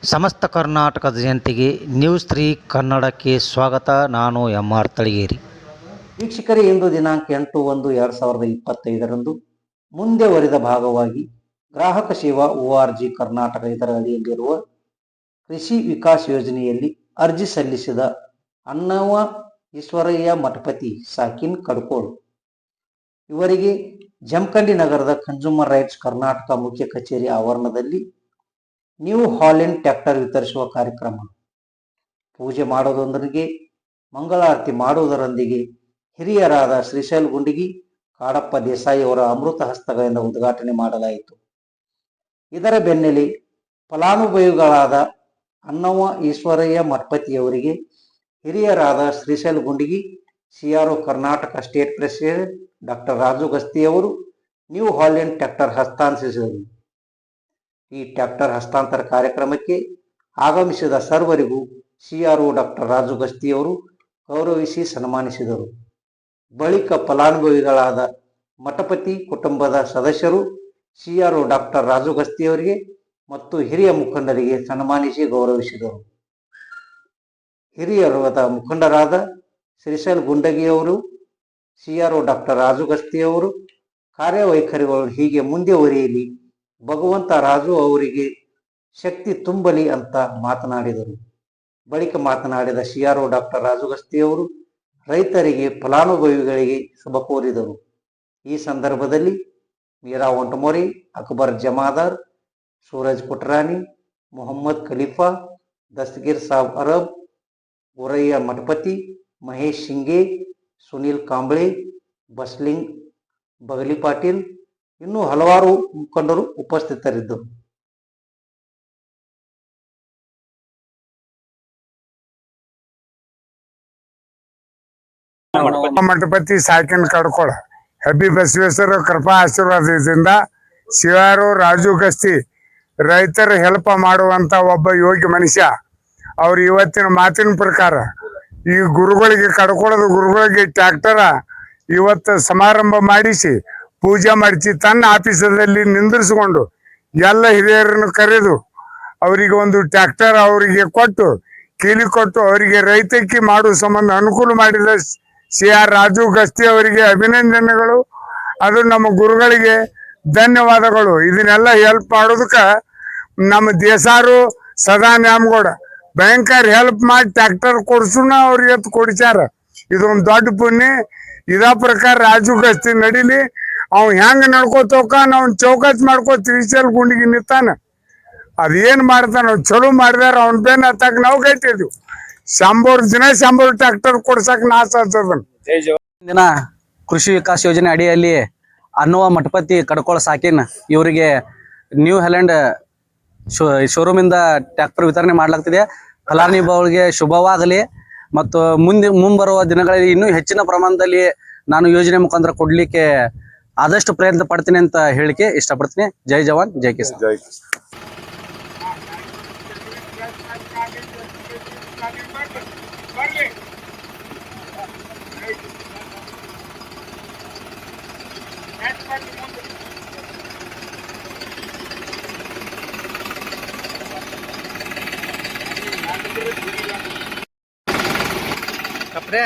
ಸಮಸ್ತ ಕರ್ನಾಟಕದ ಜನತೆಗೆ ನ್ಯೂಸ್ 3 ಕನ್ನಡಕ್ಕೆ ಸ್ವಾಗತ. ನಾನು MR ತಳಗೇರಿ. ವೀಕ್ಷಕರೇ, ಇಂದು ದಿನಾಂಕ 8/1/2025 ಮುಂದೆ ಭಾಗವಾಗಿ ಗ್ರಾಹಕ ಸೇವಾ ORG ಕರ್ನಾಟಕ ಇದರ ಅಡಿಯಲ್ಲಿರುವ ಕೃಷಿ ವಿಕಾಸ್ ಯೋಜನೆಯಲ್ಲಿ ಅರ್ಜಿ ಸಲ್ಲಿಸಿದ ಅನ್ನವ ಈಶ್ವರಯ್ಯ ಮಠಪತಿ ಸಾಕಿನ್ ಕಡ್ಕೋಳ್ ಇವರಿಗೆ ಜಮಖಂಡಿ ನಗರದ ಕನ್ಸ್ಯೂಮರ್ ರೈಟ್ಸ್ ಕರ್ನಾಟಕ ಮುಖ್ಯ ಕಚೇರಿ ಆವರಣದಲ್ಲಿ ನ್ಯೂ ಹಾಲೆಂಡ್ ಟ್ರ್ಯಾಕ್ಟರ್ ವಿತರಿಸುವ ಕಾರ್ಯಕ್ರಮ, ಪೂಜೆ ಮಾಡೋದರೊಂದಿಗೆ ಮಂಗಳಾರತಿ ಮಾಡುವುದರೊಂದಿಗೆ ಹಿರಿಯರಾದ ಶ್ರೀಶೈಲ್ ಗುಂಡಿಗಿ, ಕಾಡಪ್ಪ ದೇಸಾಯಿ ಅವರ ಅಮೃತ ಹಸ್ತಗಳಿಂದ ಉದ್ಘಾಟನೆ ಮಾಡಲಾಯಿತು. ಇದರ ಬೆನ್ನಲ್ಲೇ ಫಲಾನುಭವಿಗಳಾದ ಅನ್ನವ ಈಶ್ವರಯ್ಯ ಮಠಪತಿಯವರಿಗೆ ಹಿರಿಯರಾದ Shrishail Gundigi, CRO Karnataka state president doctor Raju ಗಸ್ತಿಯವರು ನ್ಯೂ ಹಾಲೆಂಡ್ ಟ್ರ್ಯಾಕ್ಟರ್ ಹಸ್ತಾಂತರಿಸಿದರು. ಈ ಟ್ರ್ಯಾಕ್ಟರ್ ಹಸ್ತಾಂತರ ಕಾರ್ಯಕ್ರಮಕ್ಕೆ ಆಗಮಿಸಿದ ಸರ್ವರಿಗೂ CRO ಡಾಕ್ಟರ್ ರಾಜು ಗಸ್ತಿಯವರು ಗೌರವಿಸಿ ಸನ್ಮಾನಿಸಿದರು. ಬಳಿಕ ಫಲಾನುಭವಿಗಳಾದ ಮಠಪತಿ ಕುಟುಂಬದ ಸದಸ್ಯರು CRO ಡಾಕ್ಟರ್ ರಾಜು ಗಸ್ತಿಯವರಿಗೆ ಮತ್ತು ಹಿರಿಯ ಮುಖಂಡರಿಗೆ ಸನ್ಮಾನಿಸಿ ಗೌರವಿಸಿದರು. ಹಿರಿಯರಾದ ಮುಖಂಡರಾದ ಶ್ರೀಶೈಲ್ ಗುಂಡಗಿಯವರು, CRO ಡಾಕ್ಟರ್ ರಾಜು ಗಸ್ತಿಯವರು ಕಾರ್ಯವೈಖರಿಗಳು ಹೀಗೆ ಮುಂದುವರಿಯಲಿ, ಭಗವಂತ ರಾಜು ಅವರಿಗೆ ಶಕ್ತಿ ತುಂಬಲಿ ಅಂತ ಮಾತನಾಡಿದರು. ಬಳಿಕ ಮಾತನಾಡಿದ CRO ಡಾಕ್ಟರ್ ರಾಜು ಗಸ್ತಿಯವರು ರೈತರಿಗೆ, ಫಲಾನುಭವಿಗಳಿಗೆ ಶುಭ ಕೋರಿದರು. ಈ ಸಂದರ್ಭದಲ್ಲಿ Meera ಒಂಟಮೋರಿ, Akbar Jamadar, Suraj ಕುಟ್ರಾನಿ, Mohammed Khalifa, Dastagir Sab Arab, ಊರಯ್ಯ Mathapati, Mahesh Shinge, Sunil Kamble, bustling Bagali Patil, ಇನ್ನೂ ಹಲವಾರು ಮುಖಂಡರು ಉಪಸ್ಥಿತರಿದ್ದರು. ಮಠಪತಿ ಸಾಕಿನ್ ಕಡ್ಕೋಳ ಹೆಬ್ಬಿ ಬಸವೇಶ್ವರ ಕೃಪಾ ಆಶೀರ್ವಾದದಿಂದ CRO ರಾಜು ಗಸ್ತಿ ರೈತರ ಹೆಲ್ಪ್ ಮಾಡುವಂತ ಒಬ್ಬ ಯೋಗ್ಯ ಮನುಷ್ಯ. ಅವ್ರು ಇವತ್ತಿನ ಮಾತಿನ ಪ್ರಕಾರ ಈ ಗುರುಗಳಿಗೆ ಕಡ್ಕೊಳ್ಳೋದು ಗುರುಗಳಿಗೆ ಟ್ರ್ಯಾಕ್ಟರ ಇವತ್ತು ಸಮಾರಂಭ ಮಾಡಿಸಿ ಪೂಜೆ ಮಾಡಿಸಿ ತನ್ನ ಆಫೀಸದಲ್ಲಿ ನಿಂದಿರಿಸಿಕೊಂಡು ಎಲ್ಲ ಹಿರಿಯರನ್ನು ಕರೆದು ಅವರಿಗೆ ಒಂದು ಟ್ರ್ಯಾಕ್ಟರ್ ಅವರಿಗೆ ಕೊಟ್ಟು ಕೀಲಿ ಕೊಟ್ಟು ಅವರಿಗೆ ರೈತಕಿ ಮಾಡುವ ಸಂಬಂಧ ಅನುಕೂಲ ಮಾಡಿದ CR ರಾಜು ಗಸ್ತಿ ಅವರಿಗೆ ಅಭಿನಂದನೆಗಳು. ಅದು ನಮ್ಮ ಗುರುಗಳಿಗೆ ಧನ್ಯವಾದಗಳು. ಇದನ್ನೆಲ್ಲ ಹೆಲ್ಪ್ ಮಾಡೋದಕ್ಕೆ ನಮ್ಮ ದೇಸಾರು ಸದಾ ನ್ಯಾಮಗೌಡ ಭಯಂಕರ ಹೆಲ್ಪ್ ಮಾಡಿ ಟ್ರ್ಯಾಕ್ಟರ್ ಕೊಡ್ಸುನ ಅವ್ರಿಗೆ ಕೊಡಿಸ್ಯಾರ. ಇದೊಂದು ದೊಡ್ಡ ಪುಣ್ಯ. ಇದೇ ಪ್ರಕಾರ ರಾಜು ಗಸ್ತಿ ನಡೀಲಿ. ಅವ್ ಹೆಂಗ ನಡ್ಕೋತೋಕ ನಾವು ಚೌಕಾತ್ ಮಾಡ್ಕೋ ಶ್ರೀಶೈಲ್ ಗುಂಡಿಗೆ ನಿಂತಾನ. ಅದೇನ್ ಮಾಡ್ತಾನ ಚಲೋ ಮಾಡಿದಾರ ಅವ್ನ ಬೇನ್ ಹತ್ತಾಕ ನಾವು ಕಟ್ಟಿದ್ವಿ. 100 ದಿನ 100 ಟ್ರ್ಯಾಕ್ಟರ್ ಕೊಡ್ಸಕ್ ನಾಶ ಆಗ್ತದ. ದಿನ ಕೃಷಿ ವಿಕಾಸ್ ಯೋಜನೆ ಅಡಿಯಲ್ಲಿ ಅನ್ನುವ ಮಠಪತಿ ಕಡ್ಕೋಳ ಸಾಕಿನ್ ಇವರಿಗೆ ನ್ಯೂ ಹಾಲೆಂಡ್ ಶೋರೂಮ್ ಇಂದ ಟ್ರ್ಯಾಕ್ಟರ್ ವಿತರಣೆ ಮಾಡ್ಲಾಗ್ತಿದೆ. ಫಲಾನುಭವಿಗಳಿಗೆ ಶುಭವಾಗಲಿ ಮತ್ತು ಮುಂಬರುವ ದಿನಗಳಲ್ಲಿ ಇನ್ನೂ ಹೆಚ್ಚಿನ ಪ್ರಮಾಣದಲ್ಲಿ ನಾನು ಯೋಜನೆ ಮುಖಾಂತರ ಕೊಡ್ಲಿಕ್ಕೆ ಆದಷ್ಟು ಪ್ರಯತ್ನ ಪಡ್ತೀನಿ ಅಂತ ಹೇಳಿಕೆ ಇಷ್ಟಪಡ್ತೀನಿ. ಜೈ ಜವಾನ್ ಜೈ ಕಿಸಾನ್. ಕಪ್ರೆ